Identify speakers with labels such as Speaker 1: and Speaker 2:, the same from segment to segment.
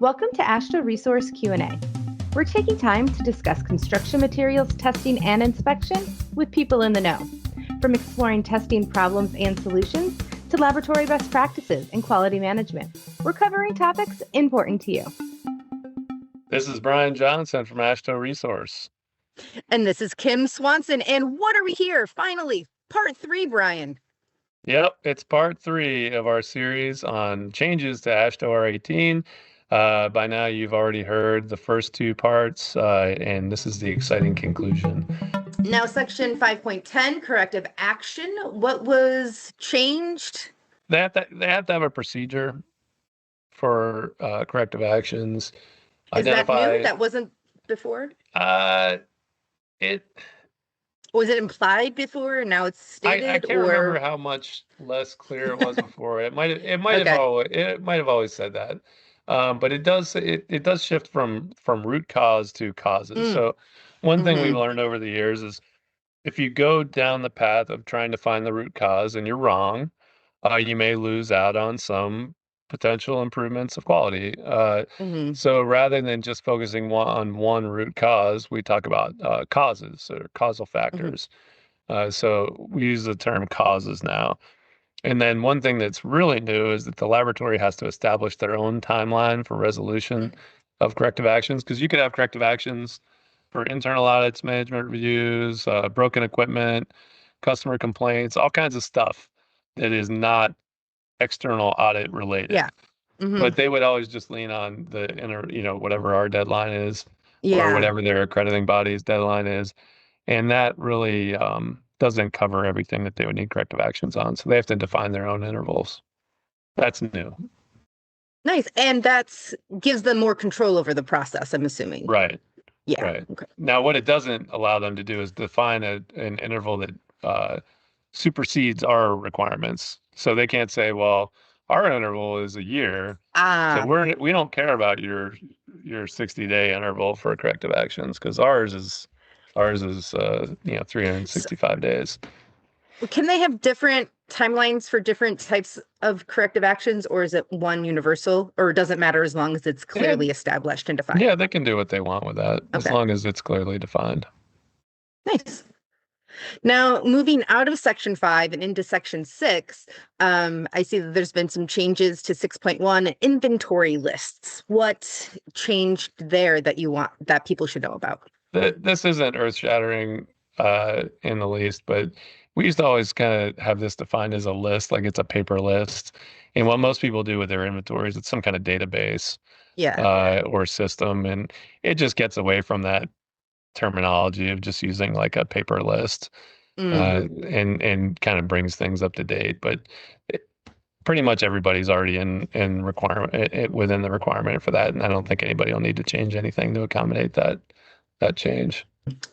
Speaker 1: Welcome to AASHTO Resource Q&A. We're taking time to discuss construction materials testing and inspection with people in the know, from exploring testing problems and solutions to laboratory best practices and quality management. We're covering topics important to you.
Speaker 2: This is Brian Johnson from AASHTO Resource.
Speaker 3: And this is Kim Swanson. And what are we here? Finally, part 3, Brian.
Speaker 2: Yep, it's part 3 of our series on changes to AASHTO R18. By now, you've already heard the first 2 parts, and this is the exciting conclusion.
Speaker 3: Now, section 5.10, corrective action. What was changed?
Speaker 2: They have to have a procedure for corrective actions.
Speaker 3: Is that new? That wasn't before?
Speaker 2: It
Speaker 3: was it implied before and now it's stated?
Speaker 2: I can't remember how much less clear it was before. It might have always said that. But it does shift from root cause to causes. So one thing we've learned over the years is if you go down the path of trying to find the root cause and you're wrong, you may lose out on some potential improvements of quality. So rather than just focusing on one root cause, we talk about causes or causal factors. So we use the term causes now. And then one thing that's really new is that the laboratory has to establish their own timeline for resolution of corrective actions, because you could have corrective actions for internal audits, management reviews, broken equipment, customer complaints, all kinds of stuff that is not external audit related.
Speaker 3: Yeah.
Speaker 2: But they would always just lean on the whatever our deadline is, or whatever their accrediting body's deadline is. And that really doesn't cover everything that they would need corrective actions on. So they have to define their own intervals. That's new.
Speaker 3: Nice. And that gives them more control over the process, I'm assuming.
Speaker 2: Right.
Speaker 3: Yeah.
Speaker 2: Right.
Speaker 3: Okay.
Speaker 2: Now, what it doesn't allow them to do is define an interval that supersedes our requirements. So they can't say, well, our interval is a year. So we don't care about your 60-day interval for corrective actions, because ours is 365 days.
Speaker 3: Can they have different timelines for different types of corrective actions, or is it one universal, or does it matter as long as it's clearly established and defined?
Speaker 2: Yeah, they can do what they want with that, as long as it's clearly defined.
Speaker 3: Nice. Now, moving out of Section 5 and into Section 6, I see that there's been some changes to 6.1 inventory lists. What changed there that people should know about?
Speaker 2: This isn't earth-shattering in the least, but we used to always kind of have this defined as a list, like it's a paper list. And what most people do with their inventories, it's some kind of database or system, and it just gets away from that terminology of just using like a paper list and kind of brings things up to date. But pretty much everybody's already in requirement within the requirement for that, and I don't think anybody will need to change anything to accommodate that change.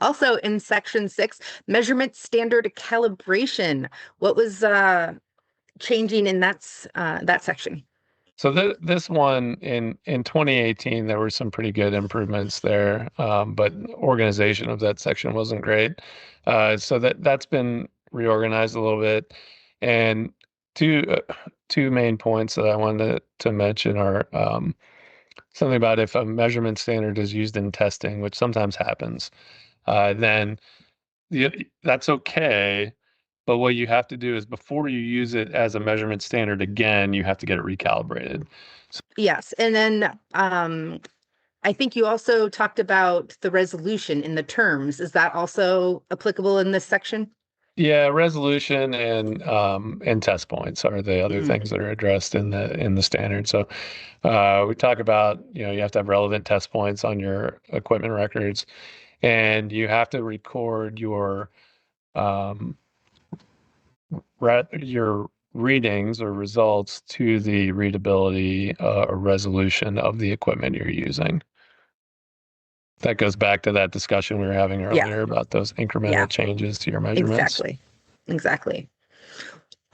Speaker 3: Also in Section 6, measurement standard calibration. What was changing in that section?
Speaker 2: So this one in 2018, there were some pretty good improvements there, but organization of that section wasn't great. So that's been reorganized a little bit. And two main points that I wanted to mention are something about if a measurement standard is used in testing, which sometimes happens, then that's okay. But what you have to do is before you use it as a measurement standard again, you have to get it recalibrated.
Speaker 3: Yes. And then I think you also talked about the resolution in the terms. Is that also applicable in this section?
Speaker 2: Yeah, resolution and test points are the other things that are addressed in the standard. So we talk about, you have to have relevant test points on your equipment records, and you have to record your readings or results to the readability or resolution of the equipment you're using. That goes back to that discussion we were having earlier about those incremental changes to your measurements.
Speaker 3: Exactly.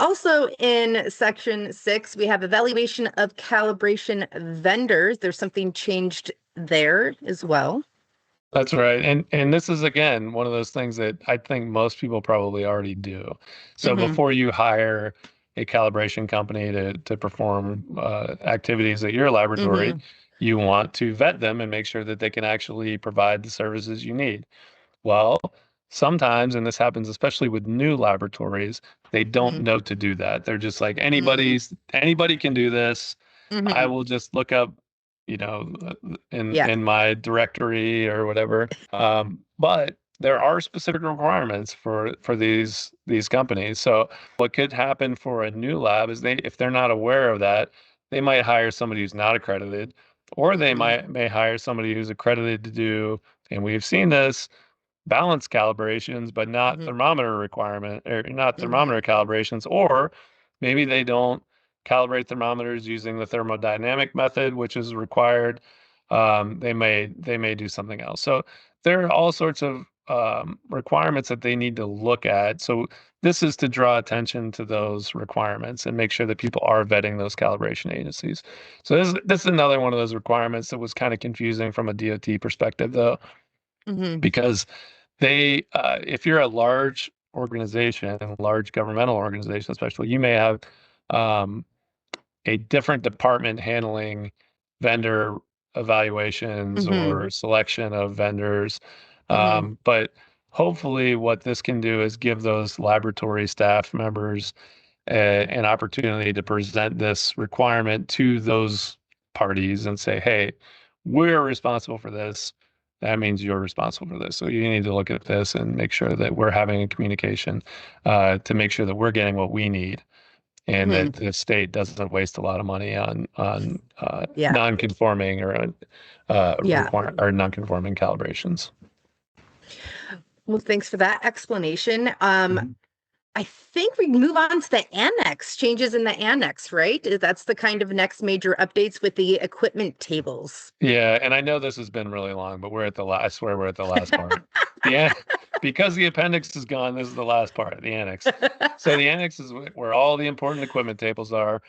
Speaker 3: Also in Section 6, we have evaluation of calibration vendors. There's something changed there as well.
Speaker 2: That's right. And this is, again, one of those things that I think most people probably already do. So before you hire a calibration company to perform activities at your laboratory, you want to vet them and make sure that they can actually provide the services you need. Well, sometimes, and this happens especially with new laboratories, they don't know to do that. They're just like anybody can do this. I will just look up, you know, in my directory or whatever. But there are specific requirements for these companies. So what could happen for a new lab is if they're not aware of that, they might hire somebody who's not accredited, or they may hire somebody who's accredited to do, and we've seen this, balance calibrations, but not thermometer requirement, or not thermometer calibrations, or maybe they don't calibrate thermometers using the thermodynamic method, which is required. They may do something else. So there are all sorts of requirements that they need to look at. So this is to draw attention to those requirements and make sure that people are vetting those calibration agencies. So this is another one of those requirements that was kind of confusing from a DOT perspective, though, because if you're a large organization, a large governmental organization, especially, you may have a different department handling vendor evaluations or selection of vendors. But hopefully what this can do is give those laboratory staff members an opportunity to present this requirement to those parties and say, hey, we're responsible for this. That means you're responsible for this. So you need to look at this and make sure that we're having a communication to make sure that we're getting what we need, and that the state doesn't waste a lot of money on non-conforming or non-conforming calibrations.
Speaker 3: Well, thanks for that explanation. I think we move on to the annex, changes in the annex, right? That's the kind of next major updates with the equipment tables.
Speaker 2: Yeah, and I know this has been really long, but I swear we're at the last part. Because the appendix is gone, this is the last part, the annex. So the annex is where all the important equipment tables are.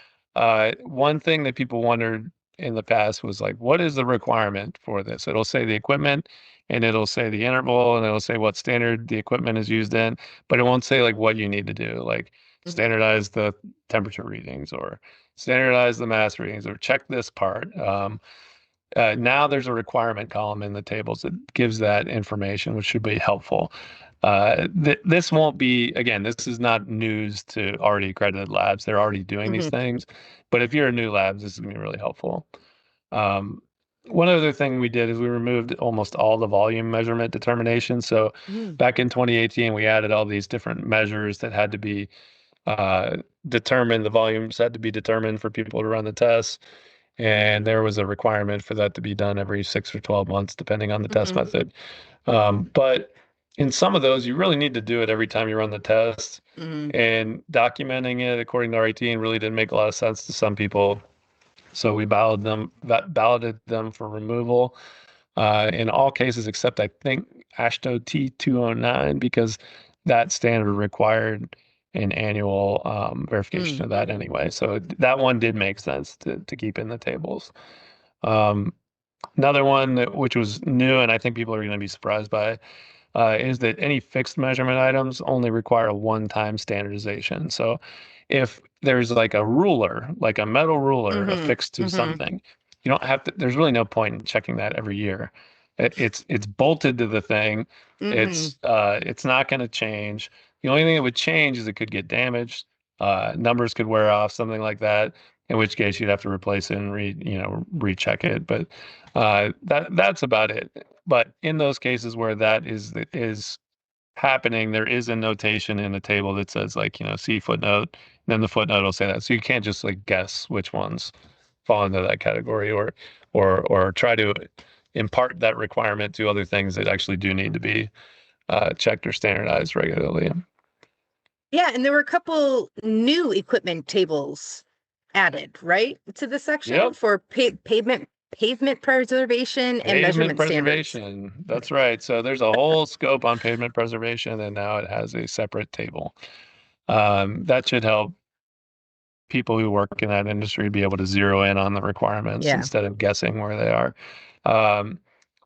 Speaker 2: One thing that people wondered in the past was like, what is the requirement for this? It'll say the equipment, and it'll say the interval, and it'll say what standard the equipment is used in, but it won't say like what you need to do, like standardize the temperature readings or standardize the mass readings or check this part. Now there's a requirement column in the tables that gives that information, which should be helpful. This won't be, again, this is not news to already accredited labs. They're already doing these things. But if you're a new lab, this is going to be really helpful. One other thing we did is we removed almost all the volume measurement determinations. So back in 2018, we added all these different measures that had to be determined. The volumes had to be determined for people to run the tests. And there was a requirement for that to be done every 6 or 12 months, depending on the test method. But in some of those, you really need to do it every time you run the test. And documenting it according to our 18 really didn't make a lot of sense to some people. So we balloted them for removal in all cases, except I think AASHTO T209, because that standard required an annual verification of that anyway. So that one did make sense to keep in the tables. Another one which was new, and I think people are going to be surprised by, is that any fixed measurement items only require a one-time standardization. So if there's like a ruler, like a metal ruler affixed to something, you don't have to, there's really no point in checking that every year. It's bolted to the thing. It's not going to change. The only thing that would change is it could get damaged, numbers could wear off, something like that, in which case you'd have to replace it and recheck it. But that's about it. But in those cases where that is happening, there is a notation in the table that says, like, see footnote, and then the footnote will say that. So you can't just like guess which ones fall into that category, or try to impart that requirement to other things that actually do need to be checked or standardized regularly.
Speaker 3: Yeah, and there were a couple new equipment tables added, right, to the section for pavement preservation and measurement
Speaker 2: preservation.
Speaker 3: Standards.
Speaker 2: That's right. So there's a whole scope on pavement preservation, and now it has a separate table. That should help people who work in that industry be able to zero in on the requirements instead of guessing where they are.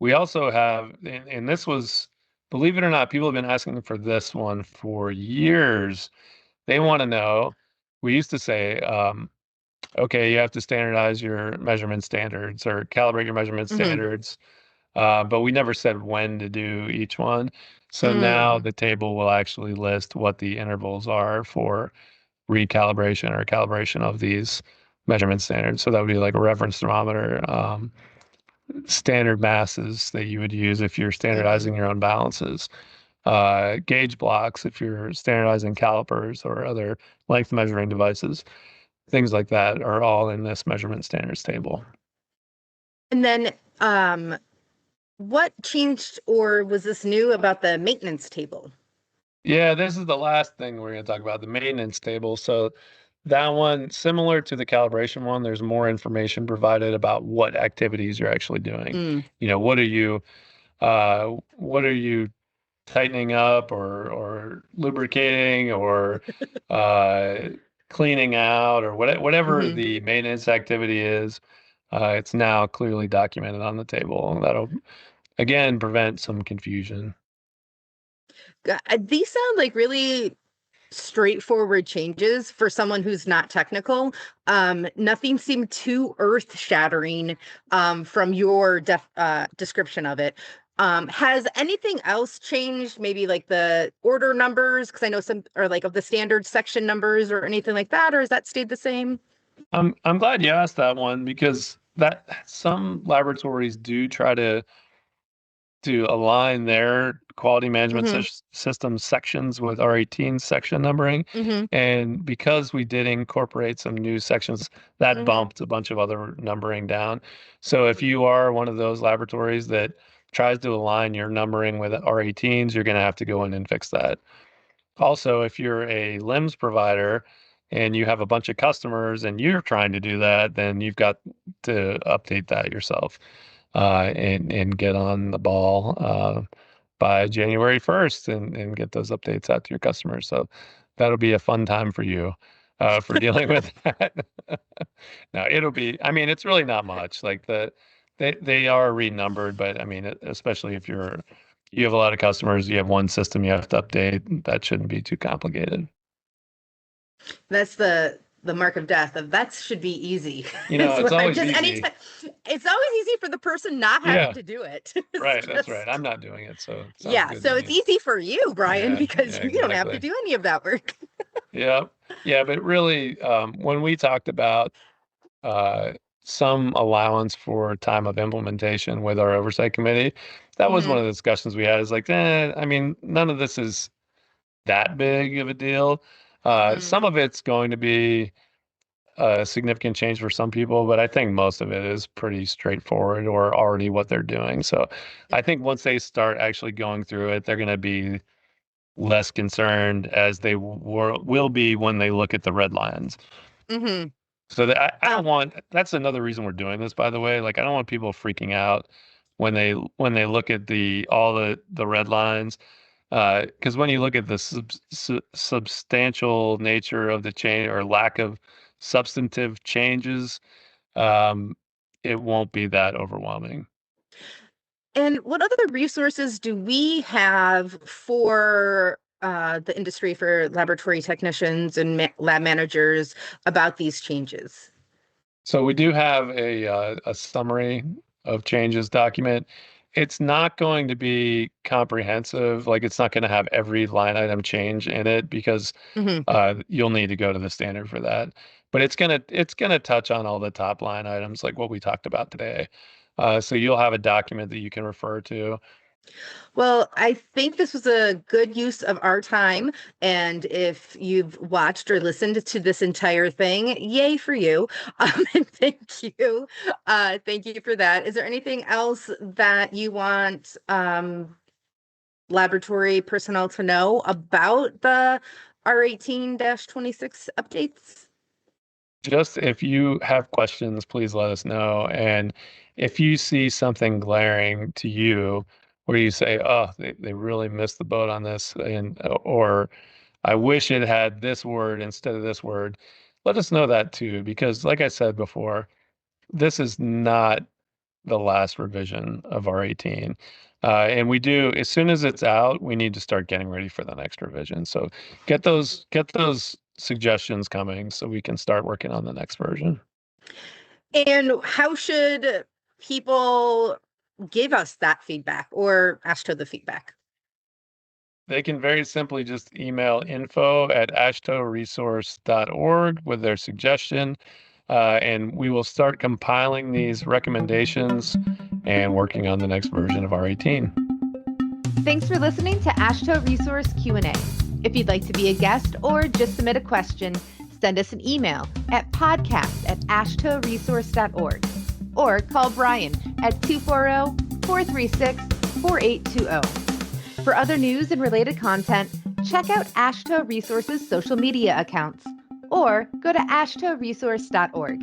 Speaker 2: We also have, and this was, believe it or not, people have been asking for this one for years. They want to know we used to say, okay, you have to standardize your measurement standards or calibrate your measurement standards, but we never said when to do each one. So now the table will actually list what the intervals are for recalibration or calibration of these measurement standards. So that would be like a reference thermometer, standard masses that you would use if you're standardizing your own balances, gauge blocks if you're standardizing calipers or other length measuring devices. Things like that are all in this measurement standards table.
Speaker 3: And then what changed or was this new about the maintenance table?
Speaker 2: Yeah, this is the last thing we're going to talk about, the maintenance table. So that one, similar to the calibration one, there's more information provided about what activities you're actually doing. You know, what are you tightening up or lubricating or cleaning out or whatever the maintenance activity is. It's now clearly documented on the table. That'll, again, prevent some confusion.
Speaker 3: These sound like really straightforward changes for someone who's not technical. Nothing seemed too earth-shattering from your description of it. Has anything else changed? Maybe like the order numbers, because I know some are like of the standard section numbers or anything like that, or has that stayed the same?
Speaker 2: I'm glad you asked that one because that some laboratories do try to align their quality management system sections with R18 section numbering. And because we did incorporate some new sections, that bumped a bunch of other numbering down. So if you are one of those laboratories that tries to align your numbering with R18s, you're going to have to go in and fix that. Also, if you're a LIMS provider and you have a bunch of customers and you're trying to do that, then you've got to update that yourself. And get on the ball by January 1st and get those updates out to your customers. So that'll be a fun time for you for dealing with that. Now it'll be, I mean, it's really not much. Like they are renumbered, but I mean, especially if you have a lot of customers, you have one system you have to update, that shouldn't be too complicated.
Speaker 3: That's the mark of death of that should be easy.
Speaker 2: You know, it's always easy.
Speaker 3: It's always easy for the person not having to do it.
Speaker 2: Right, that's right. I'm not doing it, so
Speaker 3: yeah. So it's easy for you, Brian, because you don't have to do any of that work.
Speaker 2: Yeah, but really, when we talked about some allowance for time of implementation with our oversight committee, that was one of the discussions we had. Is like, I mean, none of this is that big of a deal. Some of it's going to be a significant change for some people, but I think most of it is pretty straightforward or already what they're doing. So I think once they start actually going through it, they're going to be less concerned as they will be when they look at the red lines. So that I don't want, that's another reason we're doing this, by the way. Like, I don't want people freaking out when they look at all the red lines. Because when you look at the substantial nature of the change or lack of substantive changes, it won't be that overwhelming.
Speaker 3: And what other resources do we have for the industry, for laboratory technicians and lab managers about these changes?
Speaker 2: So we do have a summary of changes document. It's not going to be comprehensive. Like, it's not going to have every line item change in it because you'll need to go to the standard for that. But it's gonna touch on all the top line items like what we talked about today. So you'll have a document that you can refer to.
Speaker 3: Well, I think this was a good use of our time. And if you've watched or listened to this entire thing, yay for you. And thank you. Thank you for that. Is there anything else that you want laboratory personnel to know about the R18-26 updates?
Speaker 2: Just if you have questions, please let us know. And if you see something glaring to you where you say, oh, they really missed the boat on this, or I wish it had this word instead of this word, let us know that too. Because like I said before, this is not the last revision of R18. And we do, as soon as it's out, we need to start getting ready for the next revision. So get those suggestions coming so we can start working on the next version.
Speaker 3: And how should people give us that feedback or AASHTO the feedback?
Speaker 2: They can very simply just email info@ashtoresource.org with their suggestion, and we will start compiling these recommendations and working on the next version of R18.
Speaker 1: Thanks for listening to AASHTO Resource Q&A. If you'd like to be a guest or just submit a question, send us an email at podcast@ashtoresource.org or call Brian at 240-436-4820. For other news and related content, check out AASHTO Resource's social media accounts or go to ashtoresource.org.